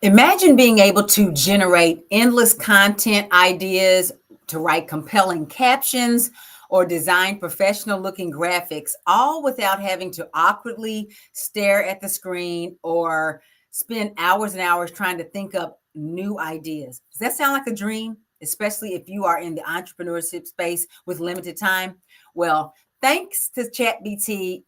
Imagine being able to generate endless content ideas, to write compelling captions, or design professional looking graphics, all without having to awkwardly stare at the screen or spend hours and hours trying to think up new ideas. Does that sound like a dream? Especially if you are in the entrepreneurship space with limited time? Well, thanks to ChatGPT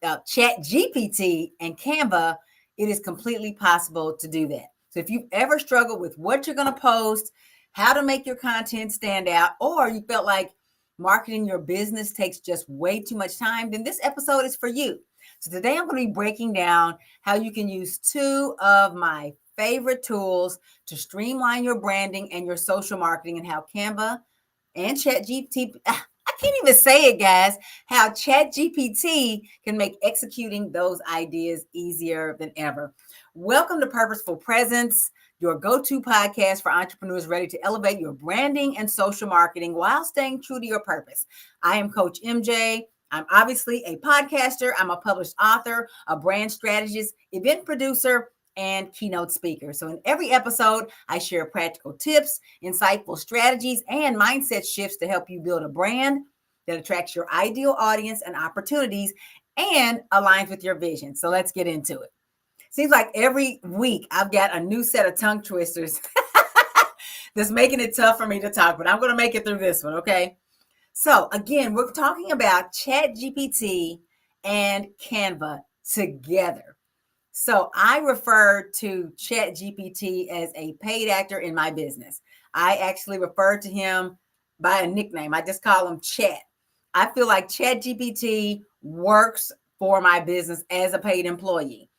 and Canva, it is completely possible to do that. So if you've ever struggled with what you're going to post, how to make your content stand out, or you felt like marketing your business takes just way too much time, then this episode is for you. So today I'm going to be breaking down how you can use two of my favorite tools to streamline your branding and your social marketing, and how Canva and ChatGPT, I can't even say it, guys, how ChatGPT can make executing those ideas easier than ever. Welcome to Purposeful Presence, your go-to podcast for entrepreneurs ready to elevate your branding and social marketing while staying true to your purpose. I am Coach MJ. I'm obviously a podcaster. I'm a published author, a brand strategist, event producer, and keynote speaker. So in every episode, I share practical tips, insightful strategies, and mindset shifts to help you build a brand that attracts your ideal audience and opportunities and aligns with your vision. So let's get into it. Seems like every week I've got a new set of tongue twisters that's making it tough for me to talk, but I'm going to make it through this one, okay? So again, we're talking about ChatGPT and Canva together. So I refer to ChatGPT as a paid actor in my business. I actually refer to him by a nickname. I just call him Chat. I feel like ChatGPT works for my business as a paid employee.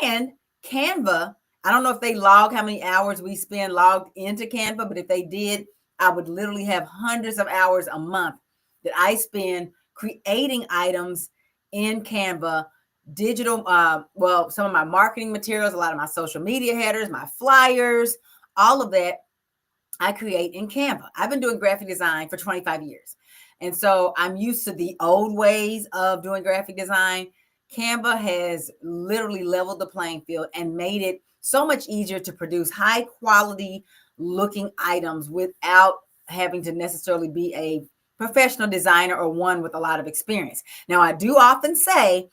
And Canva, I don't know if they log how many hours we spend logged into Canva, but if they did, I would literally have hundreds of hours a month that I spend creating items in Canva, digital, some of my marketing materials, a lot of my social media headers, my flyers, all of that I create in Canva. I've been doing graphic design for 25 years. And so I'm used to the old ways of doing graphic design. Canva has literally leveled the playing field and made it so much easier to produce high quality looking items without having to necessarily be a professional designer or one with a lot of experience. Now, I do often say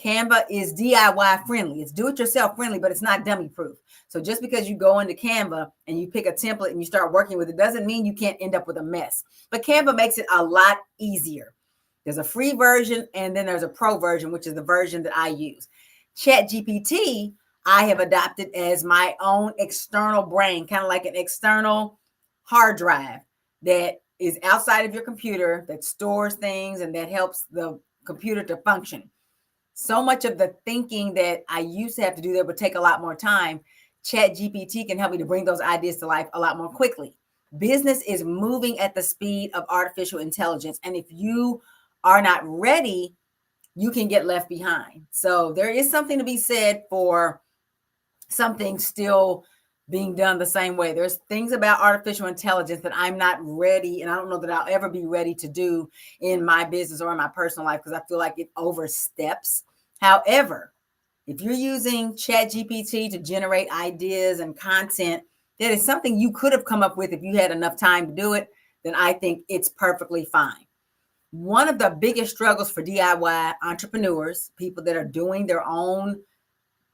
Canva is DIY friendly. It's do-it-yourself friendly, but it's not dummy proof. So just because you go into Canva and you pick a template and you start working with it doesn't mean you can't end up with a mess. But Canva makes it a lot easier. There's a free version and then there's a pro version, which is the version that I use. ChatGPT, I have adopted as my own external brain, kind of like an external hard drive that is outside of your computer, that stores things and that helps the computer to function. So much of the thinking that I used to have to do there would take a lot more time. ChatGPT can help me to bring those ideas to life a lot more quickly. Business is moving at the speed of artificial intelligence. And if you are not ready, you can get left behind. So there is something to be said for something still being done the same way. There's things about artificial intelligence that I'm not ready, and I don't know that I'll ever be ready to do in my business or in my personal life because I feel like it oversteps. However, if you're using ChatGPT to generate ideas and content that is something you could have come up with if you had enough time to do it, then I think it's perfectly fine. One of the biggest struggles for DIY entrepreneurs, people that are doing their own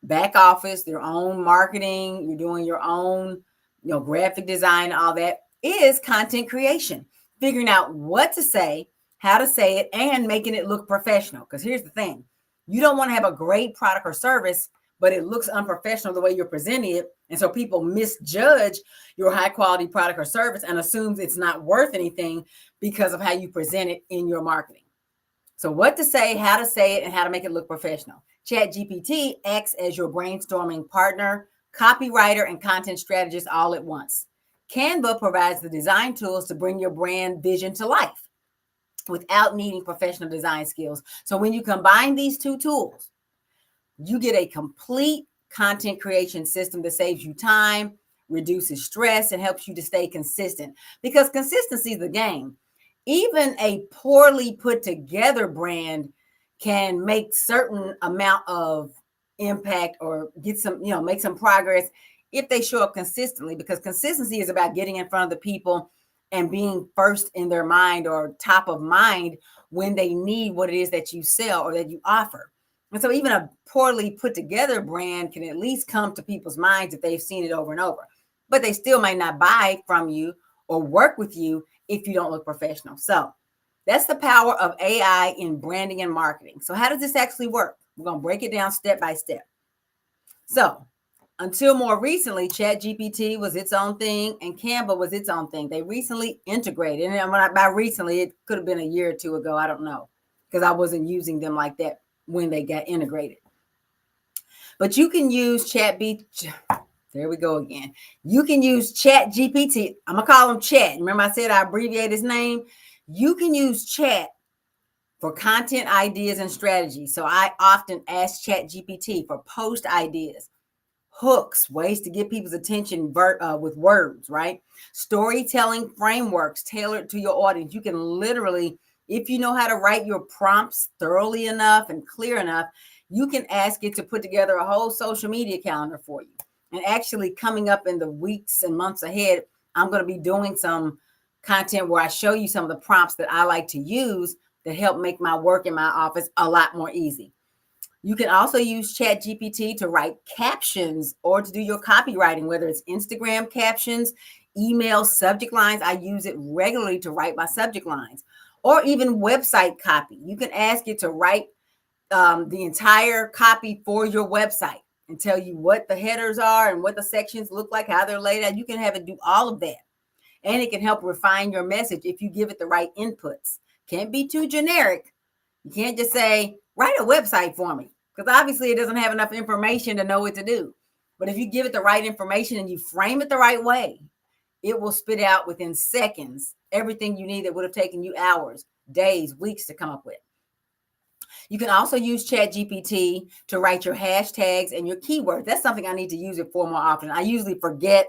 back office, their own marketing, you're doing your own, graphic design, all that, is content creation. Figuring out what to say, how to say it, and making it look professional. Because here's the thing. You don't want to have a great product or service, but it looks unprofessional the way you're presenting it. And so people misjudge your high quality product or service and assumes it's not worth anything because of how you present it in your marketing. So what to say, how to say it, and how to make it look professional. ChatGPT acts as your brainstorming partner, copywriter, and content strategist all at once. Canva provides the design tools to bring your brand vision to life without needing professional design skills. So when you combine these two tools, you get a complete content creation system that saves you time, reduces stress, and helps you to stay consistent. Because consistency is the game. Even a poorly put together brand can make certain amount of impact or get some, make some progress if they show up consistently, because consistency is about getting in front of the people and being first in their mind or top of mind when they need what it is that you sell or that you offer. And so even a poorly put together brand can at least come to people's minds if they've seen it over and over, but they still might not buy from you or work with you if you don't look professional. So that's the power of AI in branding and marketing. So how does this actually work? We're going to break it down step by step. So until more recently, ChatGPT was its own thing and Canva was its own thing. They recently integrated. And by recently, it could have been a year or two ago. I don't know, because I wasn't using them like that when they got integrated. But you can use ChatGPT. There we go again. You can use ChatGPT. I'm going to call him Chat. Remember I said I abbreviate his name? You can use Chat for content ideas and strategies. So I often ask ChatGPT for post ideas, hooks, ways to get people's attention with words, right? Storytelling frameworks tailored to your audience. You can literally, if you know how to write your prompts thoroughly enough and clear enough, you can ask it to put together a whole social media calendar for you. And actually coming up in the weeks and months ahead, I'm going to be doing some content where I show you some of the prompts that I like to use that help make my work in my office a lot more easy. You can also use ChatGPT to write captions or to do your copywriting, whether it's Instagram captions, email subject lines. I use it regularly to write my subject lines, or even website copy. You can ask it to write the entire copy for your website and tell you what the headers are and what the sections look like, how they're laid out. You can have it do all of that. And it can help refine your message if you give it the right inputs. Can't be too generic. You can't just say, write a website for me, because obviously it doesn't have enough information to know what to do. But if you give it the right information and you frame it the right way, it will spit out within seconds everything you need that would have taken you hours, days, weeks to come up with. You can also use ChatGPT to write your hashtags and your keywords. That's something I need to use it for more often. I usually forget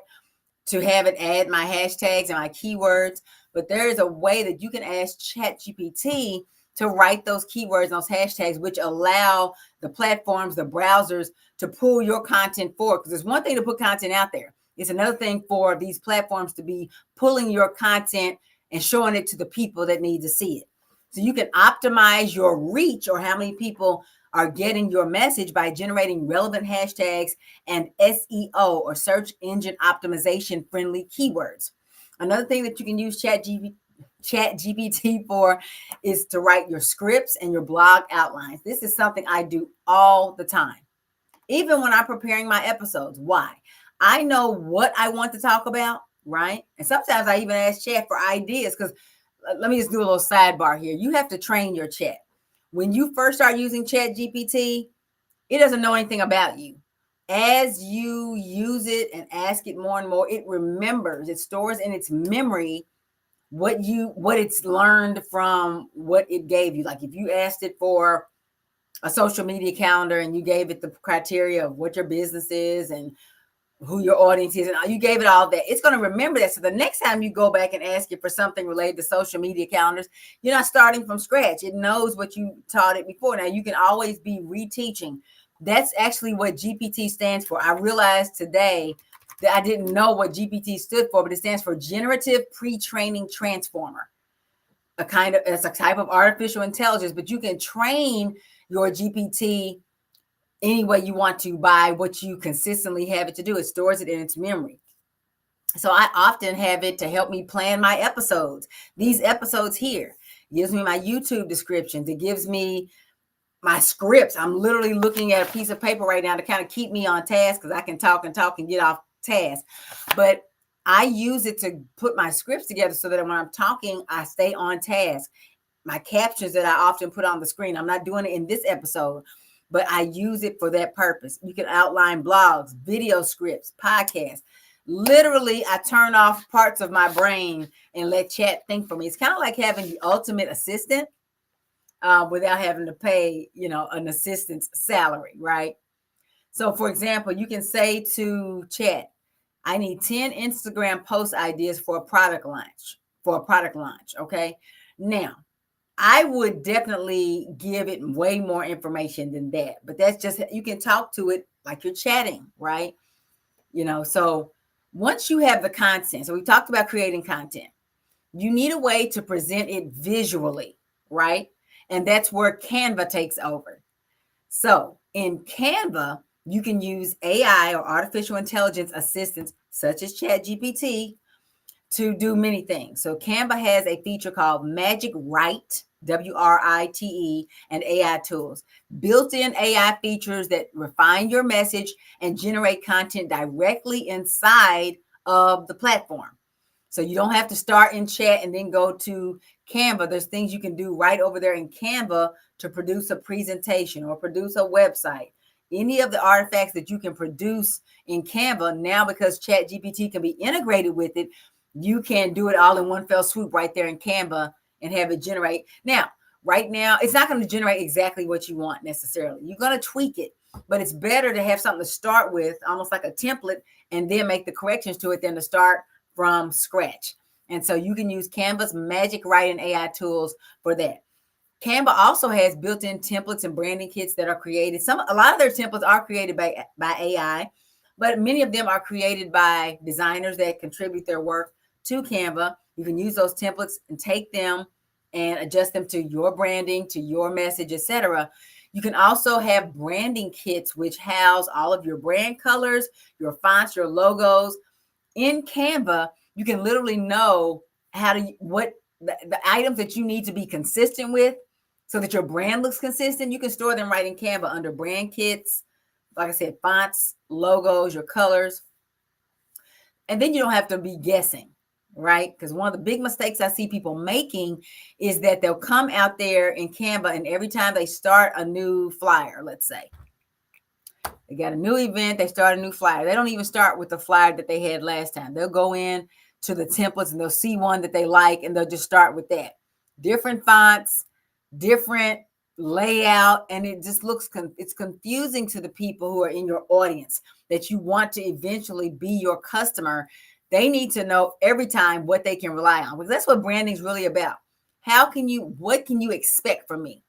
to have it add my hashtags and my keywords, but there is a way that you can ask ChatGPT to write those keywords and those hashtags, which allow the platforms, the browsers, to pull your content forward. Because there's one thing to put content out there. It's another thing for these platforms to be pulling your content and showing it to the people that need to see it. So you can optimize your reach, or how many people are getting your message, by generating relevant hashtags and SEO, or search engine optimization friendly keywords. Another thing that you can use ChatGPT for is to write your scripts and your blog outlines. This is something I do all the time, even when I'm preparing my episodes. Why? I know what I want to talk about, right? And sometimes I even ask Chat for ideas, because let me just do a little sidebar here. You have to train your Chat. When you first start using ChatGPT, it doesn't know anything about you. As you use it and ask it more and more, it remembers, it stores in its memory what it's learned from what it gave you. Like if you asked it for a social media calendar and you gave it the criteria of what your business is and who your audience is, and you gave it all that, it's going to remember that. So the next time you go back and ask it for something related to social media calendars, you're not starting from scratch. It knows what you taught it before. Now you can always be reteaching. That's actually what GPT stands for. I realized today that I didn't know what GPT stood for, but it stands for Generative Pre-Training Transformer. It's a type of artificial intelligence, but you can train your GPT any way you want to by what you consistently have it to do. It stores it in its memory. So I often have it to help me plan my episodes. These episodes here, it gives me my YouTube descriptions. It gives me my scripts. I'm literally looking at a piece of paper right now to kind of keep me on task, because I can talk and get off task. But I use it to put my scripts together so that when I'm talking, I stay on task. My captions that I often put on the screen, I'm not doing it in this episode, but I use it for that purpose. You can outline blogs, video scripts, podcasts. Literally, I turn off parts of my brain and let Chat think for me. It's kind of like having the ultimate assistant without having to pay, an assistant's salary, right? So, for example, you can say to Chat, I need 10 Instagram post ideas for a product launch. Okay. Now, I would definitely give it way more information than that, but that's just, you can talk to it like you're chatting, right? So once you have the content, so we talked about creating content, you need a way to present it visually, right? And that's where Canva takes over. So in Canva, you can use AI or artificial intelligence assistants such as ChatGPT to do many things. So Canva has a feature called Magic Write, WRITE, and AI tools. Built-in AI features that refine your message and generate content directly inside of the platform. So you don't have to start in chat and then go to Canva. There's things you can do right over there in Canva to produce a presentation or produce a website. Any of the artifacts that you can produce in Canva now, because ChatGPT can be integrated with it, you can do it all in one fell swoop right there in Canva and have it generate. Now, right now, it's not going to generate exactly what you want necessarily. You're going to tweak it, but it's better to have something to start with, almost like a template, and then make the corrections to it than to start from scratch. And so you can use Canva's Magic Write and AI tools for that. Canva also has built-in templates and branding kits that are created. A lot of their templates are created by AI, but many of them are created by designers that contribute their work to Canva. You can use those templates and take them and adjust them to your branding, to your message, etc. You can also have branding kits which house all of your brand colors, your fonts, your logos. In Canva, you can literally know what the items that you need to be consistent with so that your brand looks consistent. You can store them right in Canva under brand kits, like I said, fonts, logos, your colors. And then you don't have to be guessing, right? Because one of the big mistakes I see people making is that they'll come out there in Canva, and every time they start a new flyer, let's say, they got a new event, they start a new flyer. They don't even start with the flyer that they had last time. They'll go in to the templates and they'll see one that they like, and they'll just start with that. Different fonts, different layout, and it just looks it's confusing to the people who are in your audience that you want to eventually be your customer. They need to know every time what they can rely on, because that's what branding is really about. What can you expect from me?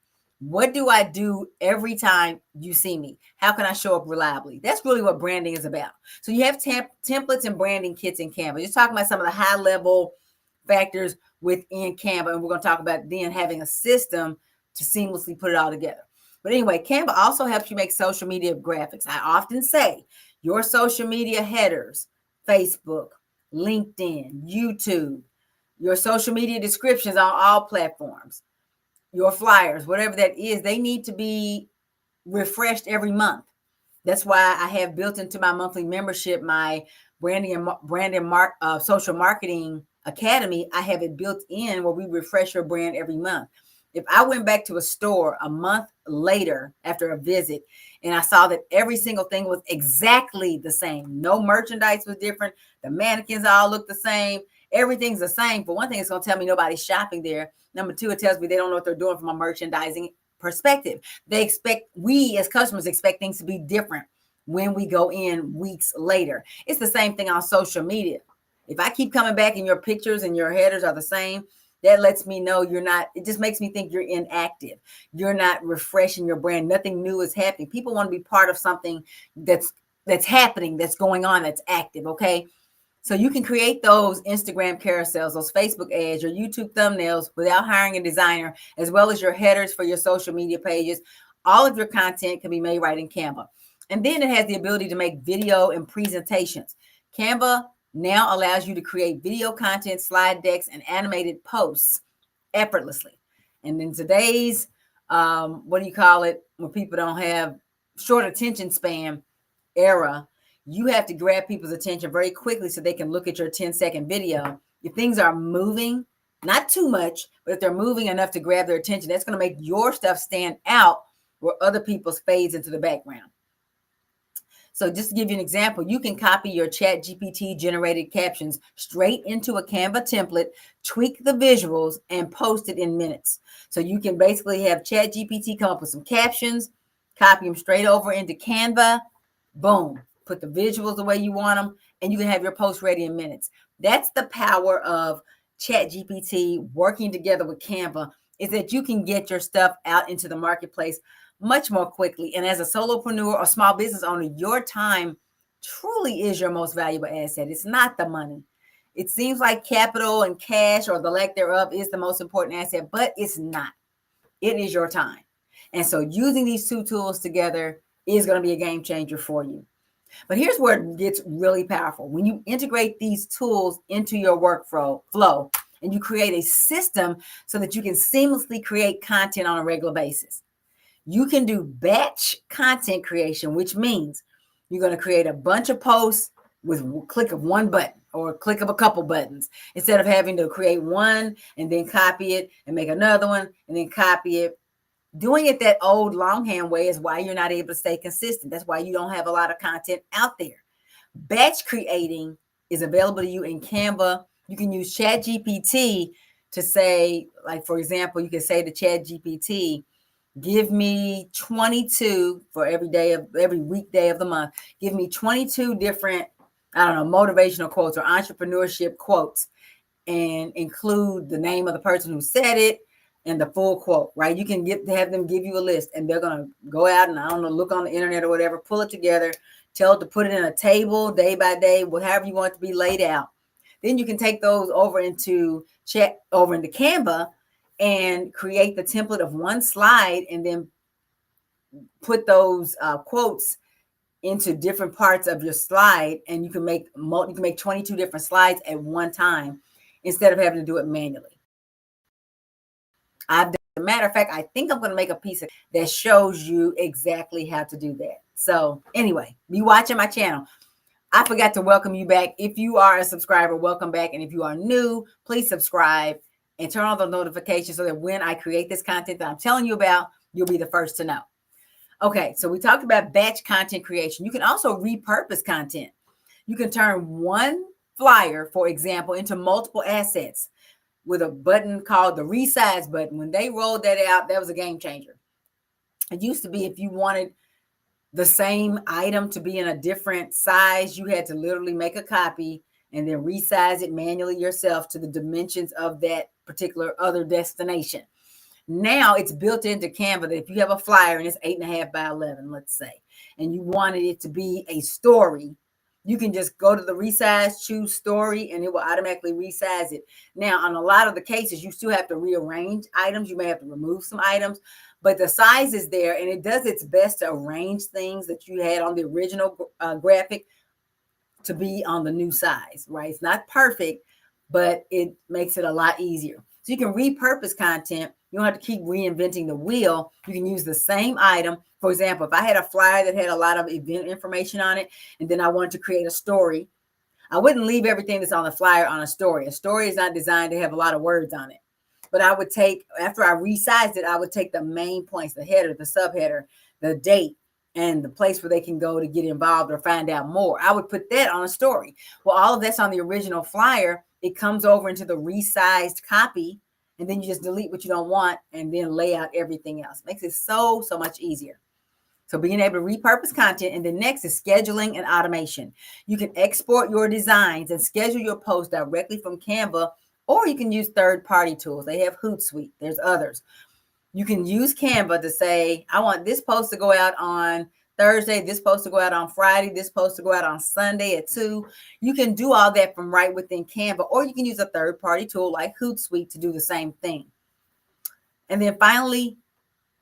What do I do every time you see me? How can I show up reliably? That's really what branding is about. So you have templates and branding kits in Canva. Just talking about some of the high level factors within Canva, and we're going to talk about then having a system to seamlessly put it all together. But anyway, Canva also helps you make social media graphics. I often say your social media headers, Facebook, LinkedIn, YouTube, your social media descriptions on all platforms, your flyers, whatever that is, they need to be refreshed every month. That's why I have built into my monthly membership, my social marketing academy. I have it built in where we refresh your brand every month. If I went back to a store a month later after a visit and I saw that every single thing was exactly the same, no merchandise was different, the mannequins all look the same, everything's the same. For one thing, it's going to tell me nobody's shopping there. Number two, it tells me they don't know what they're doing from a merchandising perspective. We as customers expect things to be different when we go in weeks later. It's the same thing on social media. If I keep coming back and your pictures and your headers are the same, that lets me know you're not, it just makes me think you're inactive. You're not refreshing your brand. Nothing new is happening. People want to be part of something that's happening, that's going on, that's active, okay? So you can create those Instagram carousels, those Facebook ads, your YouTube thumbnails without hiring a designer, as well as your headers for your social media pages. All of your content can be made right in Canva. And then it has the ability to make video and presentations. Canva now allows you to create video content, slide decks, and animated posts effortlessly. And in today's, when people don't have short attention span era, you have to grab people's attention very quickly so they can look at your 10-second video. If things are moving, not too much, but if they're moving enough to grab their attention, that's going to make your stuff stand out where other people's fades into the background. So just to give you an example, you can copy your ChatGPT generated captions straight into a Canva template, tweak the visuals, and post it in minutes. So you can basically have ChatGPT come up with some captions, copy them straight over into Canva, boom, put the visuals the way you want them, and you can have your post ready in minutes. That's the power of ChatGPT working together with Canva, is that you can get your stuff out into the marketplace much more quickly. And as a solopreneur or small business owner, your time truly is your most valuable asset. It's not the money. It seems like capital and cash or the lack thereof is the most important asset, but it's not. It is your time. And so using these two tools together is going to be a game changer for you. But here's where it gets really powerful. When you integrate these tools into your workflow and you create a system so that you can seamlessly create content on a regular basis. You can do batch content creation, which means you're going to create a bunch of posts with a click of one button or a click of a couple buttons instead of having to create one and then copy it and make another one and then copy it. Doing it that old longhand way is why you're not able to stay consistent. That's why you don't have a lot of content out there. Batch creating is available to you in Canva. You can use ChatGPT to say, like, for example, you can say to ChatGPT, give me 22 for every weekday of the month. Give me 22 different, motivational quotes or entrepreneurship quotes and include the name of the person who said it and the full quote, right? You can have them give you a list and they're going to go out and look on the internet or whatever, pull it together, tell it to put it in a table day by day, whatever you want it to be laid out. Then you can take those over into Canva and create the template of one slide and then put those quotes into different parts of your slide, and you can make 22 different slides at one time instead of having to do it manually. As a matter of fact, I think I'm going to make a piece that shows you exactly how to do that. So anyway, be watching my channel. I forgot to welcome you back. If you are a subscriber, welcome back. And if you are new, please subscribe and turn on the notifications so that when I create this content that I'm telling you about, you'll be the first to know. Okay, so we talked about batch content creation. You can also repurpose content. You can turn one flyer, for example, into multiple assets with a button called the resize button. When they rolled that out, that was a game changer. It used to be if you wanted the same item to be in a different size, you had to literally make a copy and then resize it manually yourself to the dimensions of that particular other destination. Now it's built into Canva that if you have a flyer and it's 8.5 by 11, let's say, and you wanted it to be a story, you can just go to the resize, choose story, and it will automatically resize it. Now, on a lot of the cases, you still have to rearrange items. You may have to remove some items, but the size is there, and it does its best to arrange things that you had on the original graphic to be on the new size, right? It's not perfect, but it makes it a lot easier. So you can repurpose content. You don't have to keep reinventing the wheel. You can use the same item. For example, if I had a flyer that had a lot of event information on it, and then I wanted to create a story, I wouldn't leave everything that's on the flyer on a story. A story is not designed to have a lot of words on it. But I would take, after I resized it, I would take the main points, the header, the subheader, the date, and the place where they can go to get involved or find out more. I would put that on a story. Well, all of that's on the original flyer. It comes over into the resized copy, and then you just delete what you don't want and then lay out everything else. Makes it so much easier. So being able to repurpose content. And then next is scheduling and automation. You can export your designs and schedule your posts directly from Canva, or you can use third-party tools. They have Hootsuite. There's others. You can use Canva to say, I want this post to go out on Thursday, this post to go out on Friday, this post to go out on Sunday at 2. You can do all that from right within Canva, or you can use a third-party tool like Hootsuite to do the same thing. And then finally,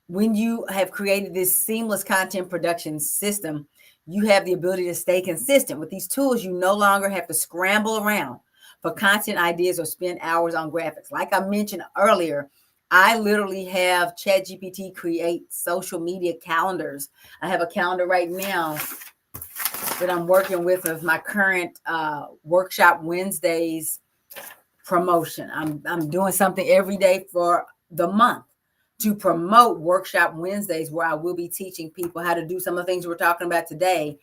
when you have created this seamless content production system, you have the ability to stay consistent. With these tools, you no longer have to scramble around for content ideas or spend hours on graphics. Like I mentioned earlier, I literally have ChatGPT create social media calendars. I have a calendar right now that I'm working with of my current Workshop Wednesdays promotion. I'm doing something every day for the month to promote Workshop Wednesdays, where I will be teaching people how to do some of the things we're talking about today.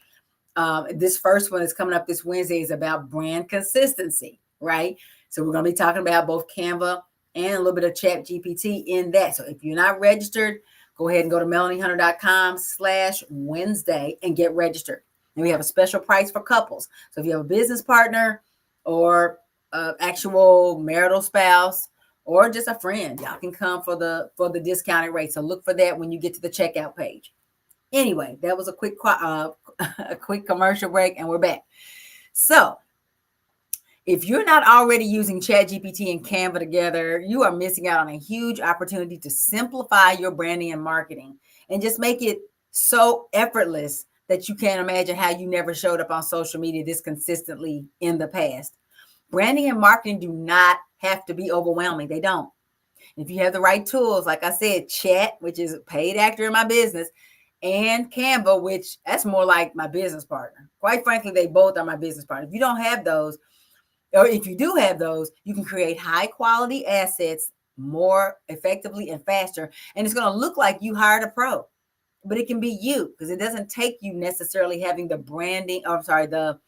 This first one is coming up this Wednesday is about brand consistency, right? So we're going to be talking about both Canva and a little bit of ChatGPT in that. So if you're not registered, go ahead and go to melaниehunter.com/Wednesday and get registered. And we have a special price for couples. So if you have a business partner or actual marital spouse or just a friend, y'all can come for the discounted rate. So look for that when you get to the checkout page. Anyway, that was a quick a quick commercial break, and we're back. So if you're not already using ChatGPT and Canva together, you are missing out on a huge opportunity to simplify your branding and marketing and just make it so effortless that you can't imagine how you never showed up on social media this consistently in the past. Branding and marketing do not have to be overwhelming. They don't. If you have the right tools, like I said, Chat, which is a paid actor in my business, and Canva, which that's more like my business partner. Quite frankly, they both are my business partner. If you don't have those, or if you do have those, you can create high quality assets more effectively and faster. And it's going to look like you hired a pro, but it can be you because it doesn't take you necessarily having the branding, or I'm sorry, the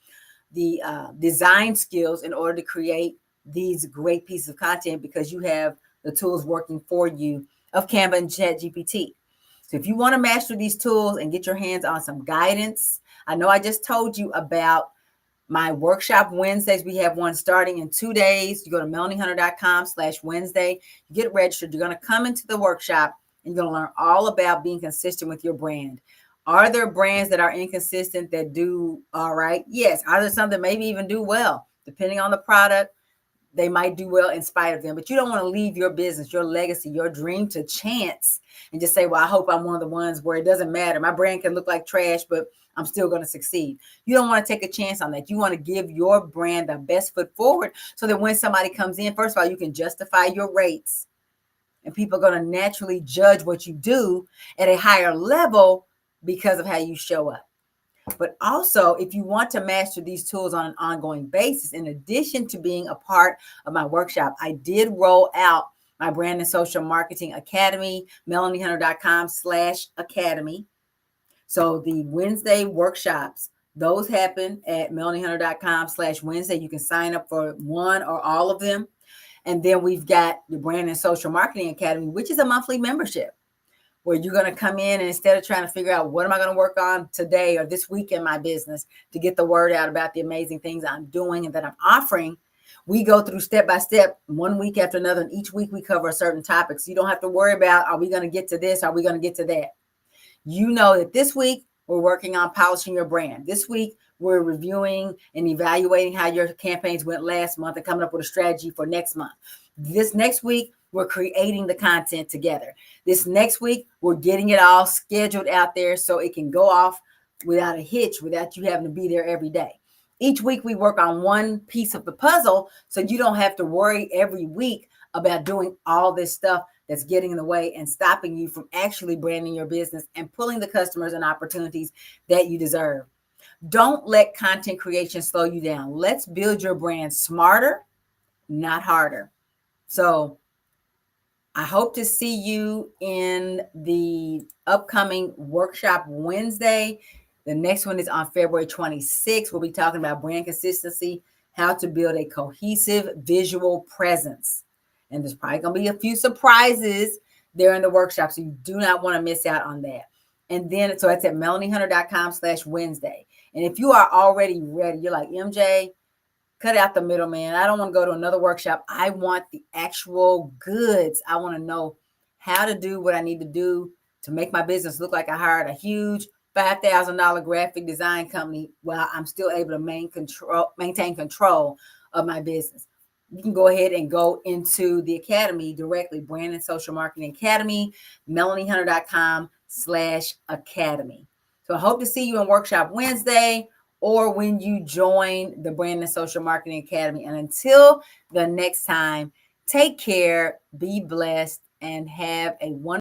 design skills in order to create these great pieces of content because you have the tools working for you of Canva and ChatGPT. So if you want to master these tools and get your hands on some guidance, I know I just told you about my workshop Wednesdays. We have one starting in 2 days. You go to melaниehunter.com/Wednesday. You get registered. You're going to come into the workshop and you're going to learn all about being consistent with your brand. Are there brands that are inconsistent that do all right? Yes. Are there some that maybe even do well? Depending on the product, they might do well in spite of them. But you don't want to leave your business, your legacy, your dream to chance and just say, well, I hope I'm one of the ones where it doesn't matter. My brand can look like trash, but I'm still going to succeed. You don't want to take a chance on that. You want to give your brand the best foot forward so that when somebody comes in, first of all, you can justify your rates and people are going to naturally judge what you do at a higher level because of how you show up. But also, if you want to master these tools on an ongoing basis, in addition to being a part of my workshop, I did roll out my brand and social marketing academy, melaниehunter.com/academy. So the Wednesday workshops, those happen at melaниehunter.com/Wednesday. You can sign up for one or all of them. And then we've got the brand and social marketing academy, which is a monthly membership where you're going to come in and instead of trying to figure out what am I going to work on today or this week in my business to get the word out about the amazing things I'm doing and that I'm offering, we go through step by step, one week after another. And each week we cover a certain topic. So you don't have to worry about, are we going to get to this? Are we going to get to that? You know that this week we're working on polishing your brand. This week we're reviewing and evaluating how your campaigns went last month and coming up with a strategy for next month. This next week, we're creating the content together. This next week, we're getting it all scheduled out there so it can go off without a hitch, without you having to be there every day. Each week, we work on one piece of the puzzle so you don't have to worry every week about doing all this stuff that's getting in the way and stopping you from actually branding your business and pulling the customers and opportunities that you deserve. Don't let content creation slow you down. Let's build your brand smarter, not harder. So I hope to see you in the upcoming workshop Wednesday. The next one is on February 26th. We'll be talking about brand consistency, how to build a cohesive visual presence. And there's probably going to be a few surprises there in the workshop. So you do not want to miss out on that. And then, so it's at melaниehunter.com/Wednesday. And if you are already ready, you're like, MJ, cut out the middleman. I don't want to go to another workshop. I want the actual goods. I want to know how to do what I need to do to make my business look like I hired a huge $5,000 graphic design company while I'm still able to maintain control of my business. You can go ahead and go into the academy directly, Brand and Social Marketing Academy, melaниehunter.com/academy. So I hope to see you in Workshop Wednesday or when you join the Brand and Social Marketing Academy. And until the next time, take care, be blessed, and have a wonderful